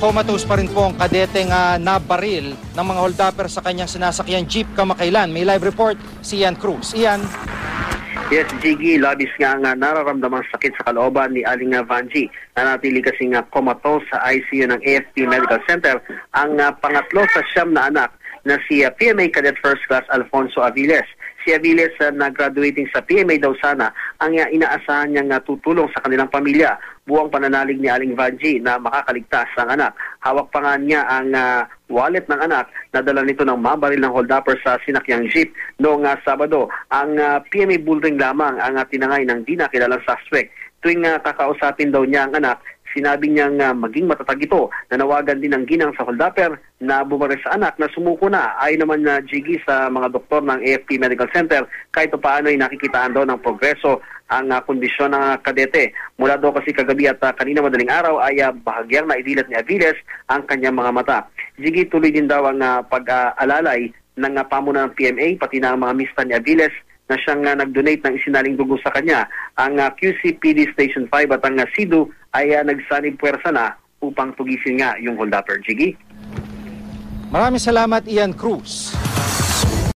comatose pa rin po ang kadeteng nabaril ng mga holdupper sa kanyang sinasakyan jeep kamakailan. May live report si Ian Cruz. Ian. Yes, Jiggy, labis nga ang nararamdamang sakit sa kalooban ni Aling Vanji. Nanatili kasing comatose sa ICU ng AFP Medical Center ang pangatlo sa 9 na anak na si PMA Cadet First Class Alfonso Aviles. Si Aviles na graduating sa PMA daw sana ang inaasahan niyang tutulong sa kanilang pamilya. Buwang pananalig ni Aling Vanji na makakaligtas ang anak. Hawak pa nga niya ang wallet ng anak na dala nito ng mabaril ng holdupper sa sinakyang jeep noong Sabado. Ang PMA bullring lamang ang tinangay ng di nakilalang suspect. Tuwing kakausapin daw niya ang anak, sinabi niyang maging matatag ito. Nanawagan din ng ginang sa holdupper na bumaril sa anak na sumuko na. Ayon naman na Jiggy sa mga doktor ng AFP Medical Center, kahit paano ay nakikitaan daw ng progreso ang kondisyon ng kadete. Mula daw kasi kagabi at kanina madaling araw ay bahagyang naidilat ni Aviles ang kanyang mga mata. Jiggy, tuloy din daw ang pag-alalay ng pamunan ng PMA pati na ang mga mista ni Aviles na siyang nag-donate ng isinaling dugo sa kanya. Ang QCPD Station 5 at ang SIDU ay nagsanib puwersa na upang tugisin nga yung holdupper. Jiggy? Maraming salamat, Ian Cruz.